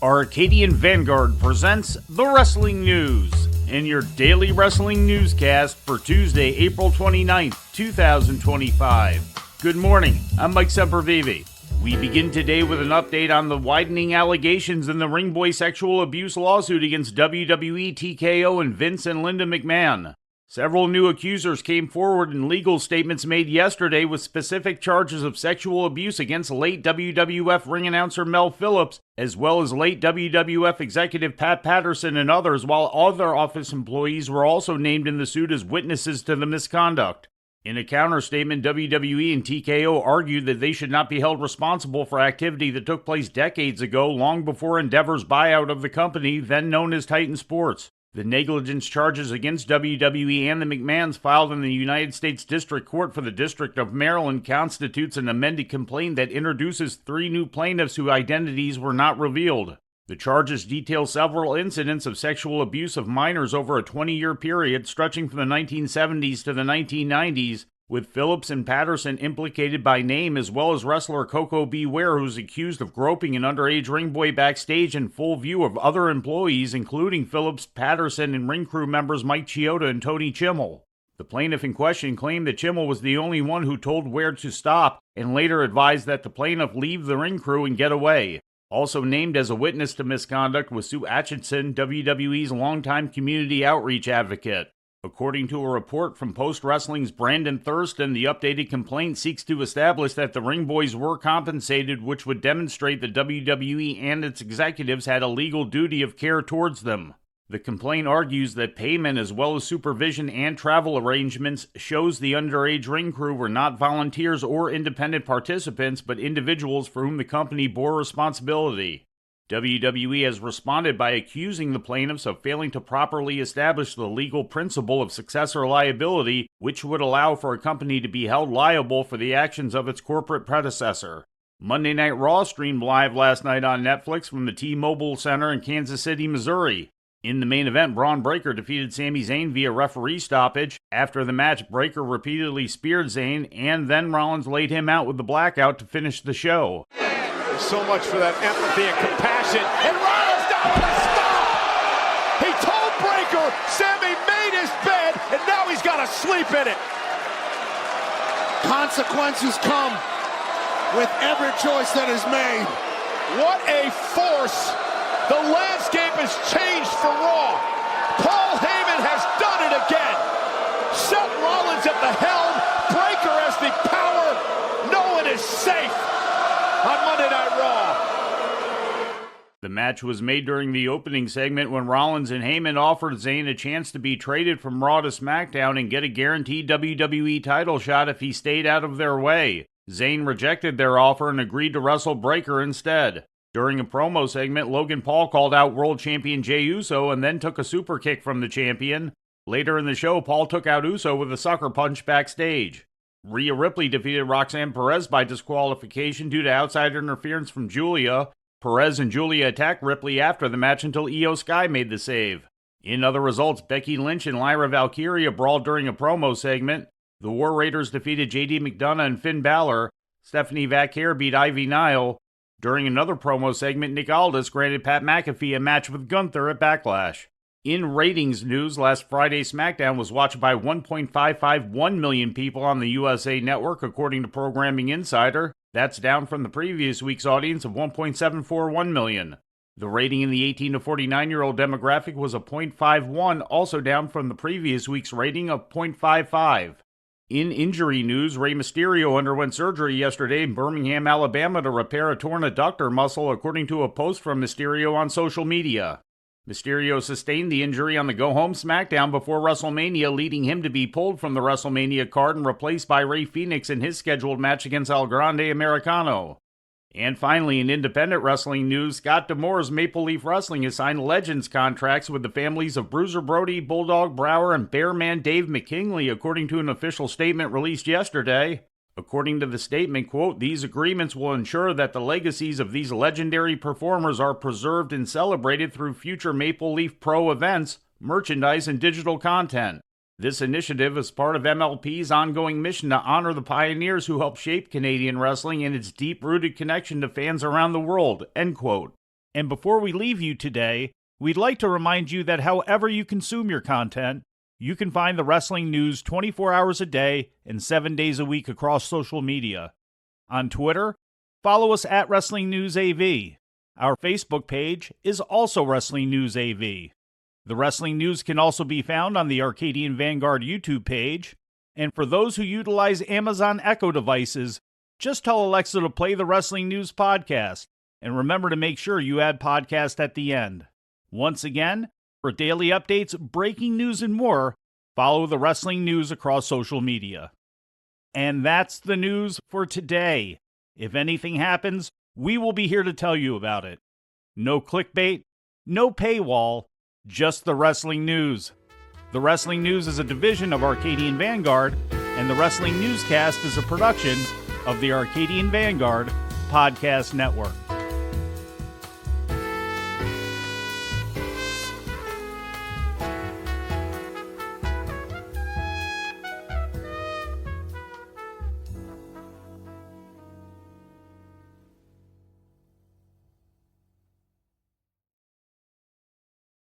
Arcadian Vanguard presents the Wrestling News and your daily wrestling newscast for Tuesday, April 29th, 2025. Good morning, I'm Mike Sempervive. We begin today with an update on the widening allegations in the Ring Boy sexual abuse lawsuit against WWE, TKO, and Vince and Linda McMahon. Several new accusers came forward in legal statements made yesterday with specific charges of sexual abuse against late WWF ring announcer Mel Phillips, as well as late WWF executive Pat Patterson and others, while other office employees were also named in the suit as witnesses to the misconduct. In a counterstatement, WWE and TKO argued that they should not be held responsible for activity that took place decades ago, long before Endeavor's buyout of the company, then known as Titan Sports. The negligence charges against WWE and the McMahons filed in the United States District Court for the District of Maryland constitutes an amended complaint that introduces 3 new plaintiffs whose identities were not revealed. The charges detail several incidents of sexual abuse of minors over a 20-year period stretching from the 1970s to the 1990s, with Phillips and Patterson implicated by name, as well as wrestler Coco Beware, who's accused of groping an underage ring boy backstage in full view of other employees, including Phillips, Patterson, and ring crew members Mike Chioda and Tony Chimel. The plaintiff in question claimed that Chimel was the only one who told Ware to stop, and later advised that the plaintiff leave the ring crew and get away. Also named as a witness to misconduct was Sue Atchison, WWE's longtime community outreach advocate. According to a report from Post Wrestling's Brandon Thurston, the updated complaint seeks to establish that the Ring Boys were compensated, which would demonstrate that WWE and its executives had a legal duty of care towards them. The complaint argues that payment, as well as supervision and travel arrangements, shows the underage ring crew were not volunteers or independent participants, but individuals for whom the company bore responsibility. WWE has responded by accusing the plaintiffs of failing to properly establish the legal principle of successor liability, which would allow for a company to be held liable for the actions of its corporate predecessor. Monday Night Raw streamed live last night on Netflix from the T-Mobile Center in Kansas City, Missouri. In the main event, Braun Breaker defeated Sami Zayn via referee stoppage. After the match, Breaker repeatedly speared Zayn, and then Rollins laid him out with the blackout to finish the show. So much for that empathy and compassion. And Rollins down with a stop! He told Breaker Sammy made his bed, and now he's got to sleep in it. Consequences come with every choice that is made. What a force! The landscape has changed for Raw. Paul Heyman has done it again. Seth Rollins at the helm. Breaker has the power. No one is safe on Monday Night Raw. The match was made during the opening segment when Rollins and Heyman offered Zayn a chance to be traded from Raw to SmackDown and get a guaranteed WWE title shot if he stayed out of their way. Zayn rejected their offer and agreed to wrestle Breaker instead. During a promo segment, Logan Paul called out World Champion Jey Uso and then took a super kick from the champion. Later in the show, Paul took out Uso with a sucker punch backstage. Rhea Ripley defeated Roxanne Perez by disqualification due to outside interference from Julia. Perez and Julia attacked Ripley after the match until Io Sky made the save. In other results, Becky Lynch and Lyra Valkyria brawled during a promo segment. The War Raiders defeated JD McDonough and Finn Balor. Stephanie Vaquer beat Ivy Nile. During another promo segment, Nick Aldis granted Pat McAfee a match with Gunther at Backlash. In ratings news, last Friday's SmackDown was watched by 1.551 million people on the USA Network, according to Programming Insider. That's down from the previous week's audience of 1.741 million. The rating in the 18 to 49-year-old demographic was a 0.51, also down from the previous week's rating of 0.55. In injury news, Rey Mysterio underwent surgery yesterday in Birmingham, Alabama to repair a torn adductor muscle, according to a post from Mysterio on social media. Mysterio sustained the injury on the go-home SmackDown before WrestleMania, leading him to be pulled from the WrestleMania card and replaced by Rey Fenix in his scheduled match against El Grande Americano. And finally, in independent wrestling news, Scott D'Amore's Maple Leaf Wrestling has signed Legends contracts with the families of Bruiser Brody, Bulldog Brower, and Bearman Dave McKinley, according to an official statement released yesterday. According to the statement, quote, "These agreements will ensure that the legacies of these legendary performers are preserved and celebrated through future Maple Leaf Pro events, merchandise, and digital content. This initiative is part of MLP's ongoing mission to honor the pioneers who helped shape Canadian wrestling and its deep-rooted connection to fans around the world," end quote. And before we leave you today, we'd like to remind you that however you consume your content, you can find the wrestling news 24 hours a day and 7 days a week across social media. On Twitter, follow us at Wrestling News AV. Our Facebook page is also Wrestling News AV. The Wrestling News can also be found on the Arcadian Vanguard YouTube page. And for those who utilize Amazon Echo devices, just tell Alexa to play the Wrestling News podcast. And remember to make sure you add podcast at the end. Once again, for daily updates, breaking news, and more, follow the Wrestling News across social media. And that's the news for today. If anything happens, we will be here to tell you about it. No clickbait, no paywall, just the Wrestling News. The Wrestling News is a division of Arcadian Vanguard, and the Wrestling Newscast is a production of the Arcadian Vanguard Podcast Network.